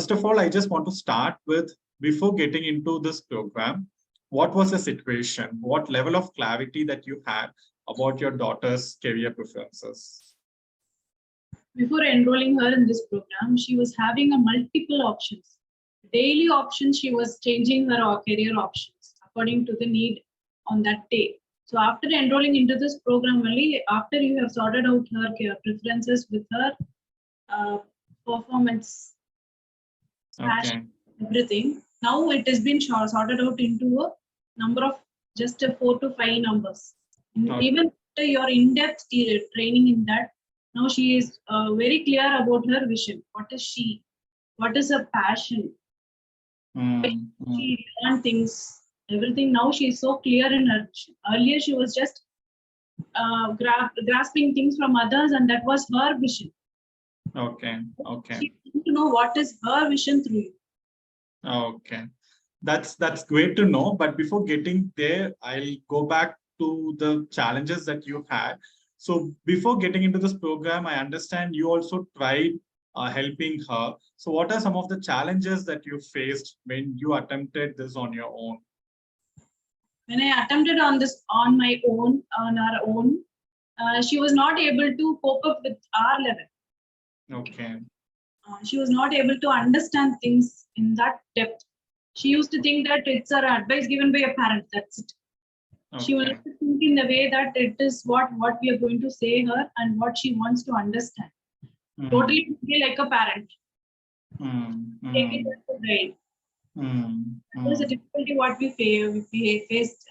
First of all, I just want to start with, before getting into this program, what was the situation? What level of clarity that you had about your daughter's career preferences? Before enrolling her in this program, she was having a multiple options. Daily options, she was changing her career options according to the need on that day. So after enrolling into this program, only after you have sorted out her preferences with her performance, passion, everything, now it has been sorted out into a number of just 4 to 5 numbers. Even after your in-depth training in that, now she is very clear about her vision. What is she? What is her passion? She learned things, everything. Now she is so clear in her vision. Earlier she was just grasping things from others, and that was her vision. Okay. She needs to know what is her vision through you. Okay. That's great to know. But before getting there, I'll go back to the challenges that you had. So before getting into this program, I understand you also tried helping her. So what are some of the challenges that you faced when you attempted this on your own? When I attempted on this on my own, on our own, she was not able to cope up with our level. Okay. She was not able to understand things in that depth. She used to think that it's her advice given by a parent. That's it. Okay. She will not think in the way that it is what we are going to say her and what she wants to understand. Totally like a parent. Take it as a guide. That was a difficulty what we faced.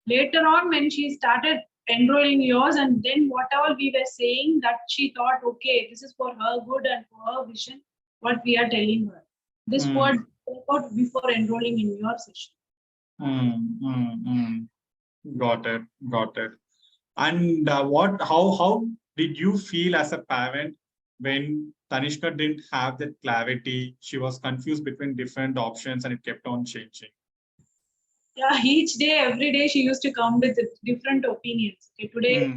Later on, when she started enrolling yours, and then whatever we were saying, that she thought, okay, this is for her good and for her vision, what we are telling her. This word out before enrolling in your session. Got it. And how did you feel as a parent when Tanishka didn't have that clarity? She was confused between different options and it kept on changing. Yeah, each day, every day, she used to come with different opinions. Okay, today,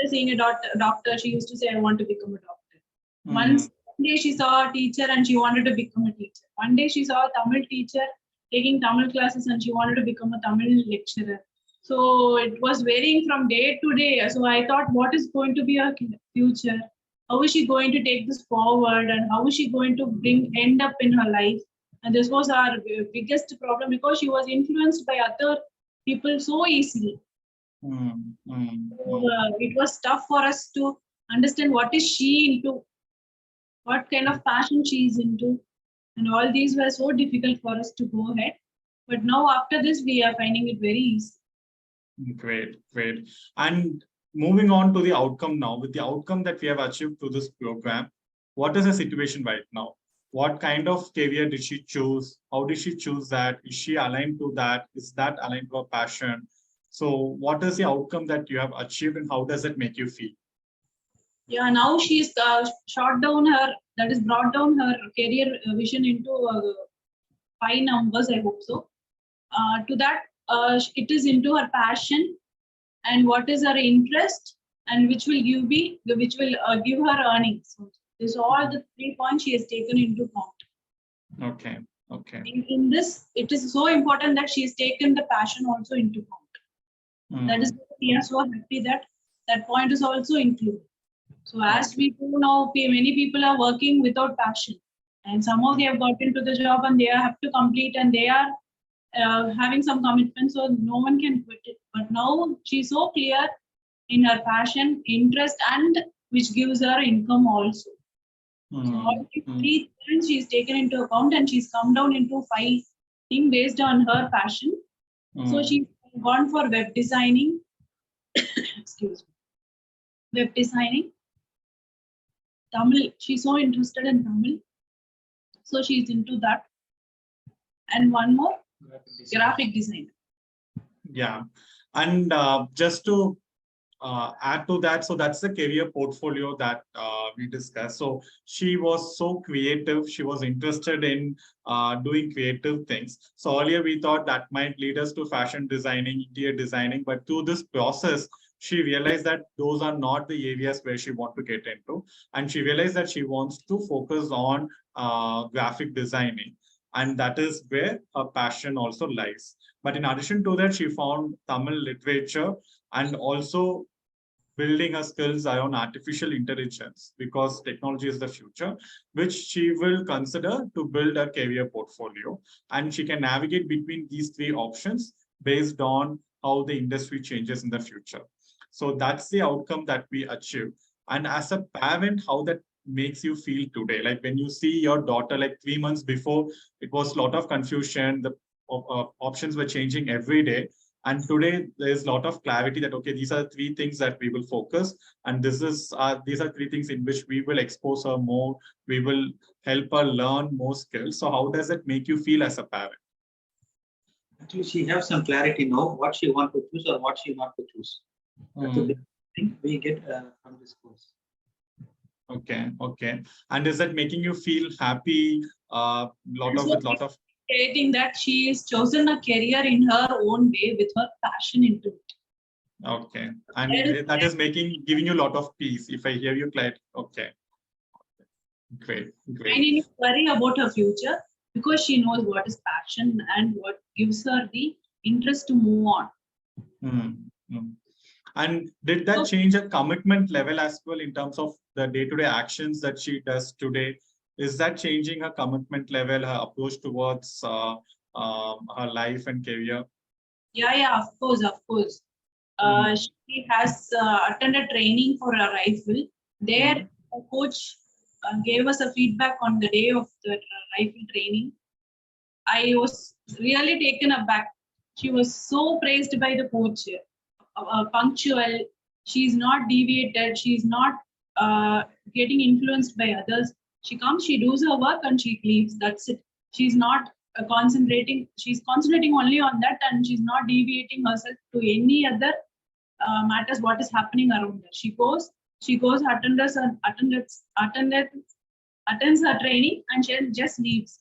seeing a doctor, she used to say, I want to become a doctor. One day she saw a teacher and she wanted to become a teacher. One day she saw a Tamil teacher taking Tamil classes and she wanted to become a Tamil lecturer. So it was varying from day to day. So I thought, what is going to be her future? How is she going to take this forward? And how is she going to end up in her life? And this was our biggest problem, because she was influenced by other people so easily. So, it was tough for us to understand what is she into, what kind of passion she is into. And all these were so difficult for us to go ahead. But now after this, we are finding it very easy. Great. And moving on to the outcome now, with the outcome that we have achieved through this program, what is the situation right now? What kind of career did she choose? How did she choose that? Is she aligned to that? Is that aligned to her passion? So what is the outcome that you have achieved and how does it make you feel? Yeah, now she's brought down her career vision into 5 numbers, I hope so. To that, it is into her passion and what is her interest and which will give her earnings. So these are all the 3 points she has taken into count. Okay. In this, it is so important that she has taken the passion also into count. That is why we are so happy that that point is also included. So as we do now, many people are working without passion, and somehow they have got into the job and they have to complete, and they are having some commitment, so no one can quit it. But now she's so clear in her passion, interest, and which gives her income also. So all these 3 things she's taken into account, and she's come down into 5 things based on her passion. So she's gone for web designing. Excuse me. Web designing. Tamil. She's so interested in Tamil. So she's into that. And one more, graphic design. Yeah. And just to add to that, so that's the career portfolio that we discussed. So she was so creative. She was interested in doing creative things. So earlier we thought that might lead us to fashion designing, interior designing, but through this process, she realized that those are not the areas where she wants to get into. And she realized that she wants to focus on graphic designing. And that is where her passion also lies. But in addition to that, she found Tamil literature and also building her skills around artificial intelligence, because technology is the future, which she will consider to build a career portfolio. And she can navigate between these three options based on how the industry changes in the future. So that's the outcome that we achieve. And as a parent, how that makes you feel today? Like when you see your daughter, like 3 months before, it was a lot of confusion. The options were changing every day. And today there's a lot of clarity that, okay, these are three things that we will focus. And these are three things in which we will expose her more. We will help her learn more skills. So how does it make you feel as a parent? Actually, she has some clarity now, what she wants to choose or what she not to choose. That's a big thing we get from this course. Okay. And is that making you feel happy? With lot of Stating that she has chosen a career in her own way with her passion into it. Okay, and that is giving you a lot of peace. If I hear you, Clyde. Okay, great. I need to worry about her future because she knows what is passion and what gives her the interest to move on. And did that change her commitment level as well in terms of the day-to-day actions that she does today? Is that changing her commitment level, her approach towards her life and career? Yeah, of course. She has attended training for a rifle. There, a coach gave us a feedback on the day of the rifle training. I was really taken aback. She was so praised by the coach. Punctual. She's not deviated. She's not getting influenced by others. She comes, she does her work, and she leaves. That's it. She's not concentrating. She's concentrating only on that, and she's not deviating herself to any other matters. What is happening around her? She goes, attends her training, and she just leaves.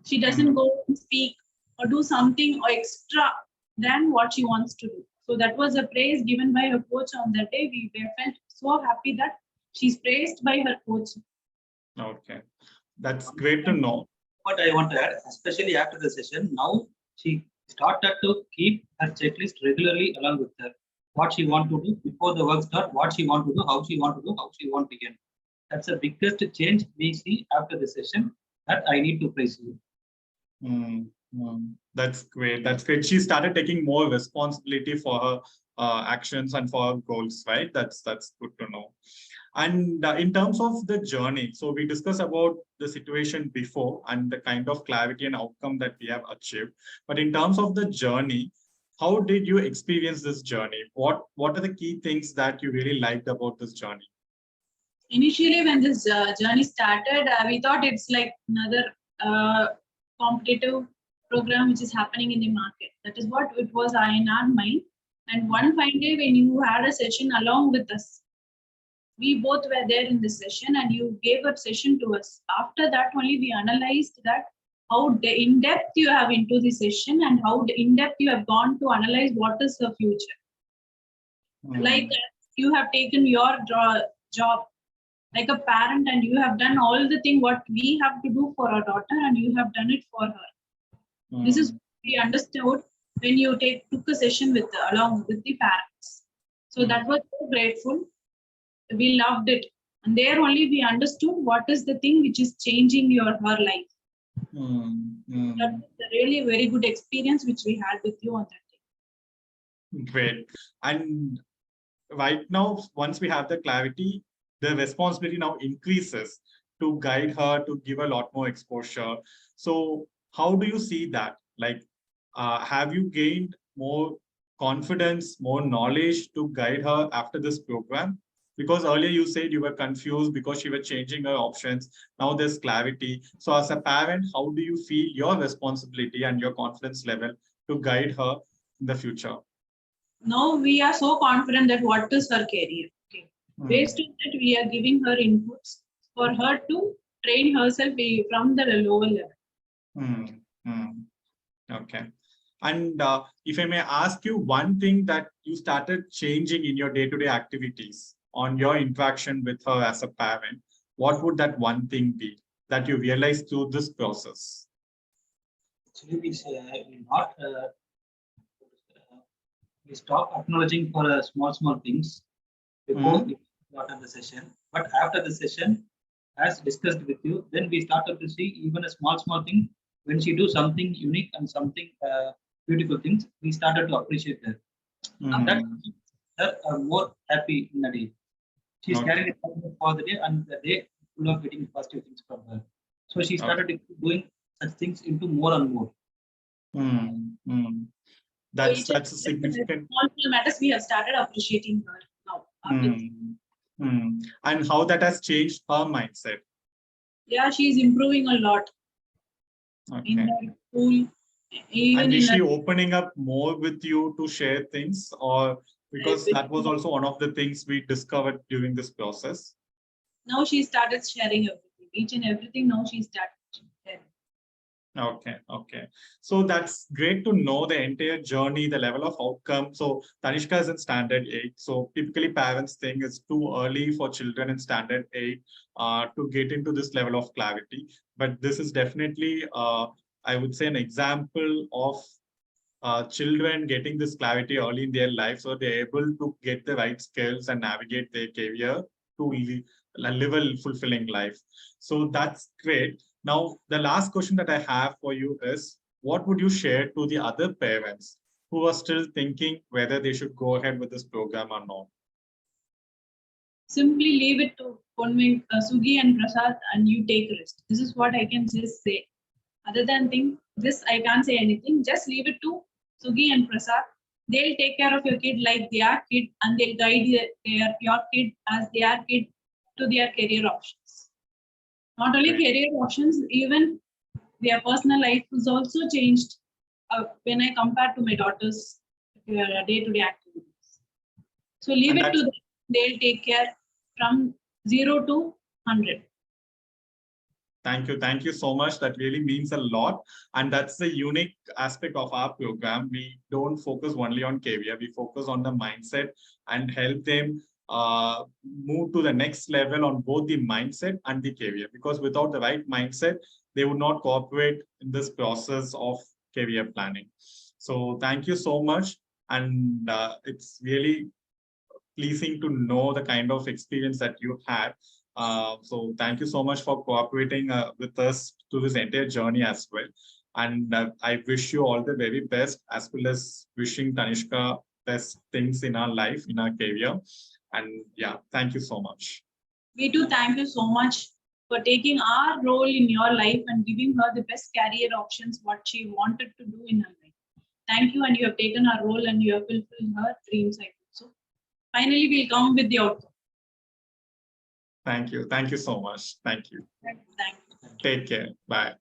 She doesn't go and speak or do something or extra than what she wants to do. So that was a praise given by her coach on that day. We felt so happy that she's praised by her coach. Okay, that's great to know. What I want to add, especially after the session, now she started to keep her checklist regularly along with her. What she want to do before the work start, what she want to do, how she want to do, how she want to begin. That's the biggest change we see after the session that I need to praise you. That's great. She started taking more responsibility for her actions and for her goals, right? That's good to know. And in terms of the journey, so we discussed about the situation before and the kind of clarity and outcome that we have achieved. But in terms of the journey, how did you experience this journey? What are the key things that you really liked about this journey? Initially, when this journey started, we thought it's like another competitive program which is happening in the market. That is what it was in our mind. And one fine day when you had a session along with us, we both were there in the session and you gave a session to us. After that only we analyzed that how in depth you have into the session and how in depth you have gone to analyze what is the future. Like you have taken your job like a parent and you have done all the thing what we have to do for our daughter and you have done it for her. This is what we understood when you took a session along with the parents. So that was so grateful. We loved it. And there only we understood what is the thing which is changing her life. That was a really very good experience which we had with you on that day. Great. And right now, once we have the clarity, the responsibility now increases to guide her, to give a lot more exposure. So how do you see that? Like, have you gained more confidence, more knowledge to guide her after this program? Because earlier you said you were confused because she was changing her options. Now there's clarity. So as a parent, how do you feel your responsibility and your confidence level to guide her in the future? Now we are so confident that what is her career. Okay. Based on that, we are giving her inputs for her to train herself from the lower level. Okay. And if I may ask you one thing that you started changing in your day-to-day activities on your interaction with her as a parent, what would that one thing be that you realized through this process? Actually, we stop acknowledging for small things before we started the session. But after the session, as discussed with you, then we started to see even a small thing. When she do something unique and something beautiful things, we started to appreciate her. And that makes her more happy in a day. She's carrying it forward for the day, and the day full of getting positive things from her. So she started doing such things into more and more. That's a significant. Small matters we have started appreciating her now. And how that has changed her mindset. Yeah, she's improving a lot. In her school, even and is she opening up more with you to share things, or because that was also one of the things we discovered during this process? Now she started sharing everything, each and everything. Now she started sharing. Okay. So that's great to know the entire journey, the level of outcome. So Tanishka is in standard 8. So typically parents think it's too early for children in standard 8 to get into this level of clarity. But this is definitely, I would say, an example of children getting this clarity early in their life. So they're able to get the right skills and navigate their career to live a fulfilling life. So that's great. Now, the last question that I have for you is, what would you share to the other parents who are still thinking whether they should go ahead with this program or not? Simply leave it to Sugi and Prasad, and you take a rest. This is what I can just say. Other than this, I can't say anything. Just leave it to Sugi and Prasad. They'll take care of your kid like their kid, and they'll guide your kid as their kid to their career options. Not only career options, even their personal life is also changed when I compare to my daughter's day-to-day activities. So leave it to them. They'll take care from 0 to 100. Thank you so much. That really means a lot. And that's the unique aspect of our program. We don't focus only on career. We focus on the mindset and help them move to the next level on both the mindset and the career. Because without the right mindset, they would not cooperate in this process of career planning. So thank you so much. And it's really pleasing to know the kind of experience that you had. So thank you so much for cooperating with us through this entire journey as well. And I wish you all the very best, as well as wishing Tanishka best things in our life, in our career. And yeah, thank you so much. We too thank you so much for taking our role in your life and giving her the best career options, what she wanted to do in her life. Thank you, and you have taken our role and you have fulfilled her dreams, I think so. Finally, we'll come with the outcome. Thank you. Thank you so much. Thank you. Thank you. Take care. Bye.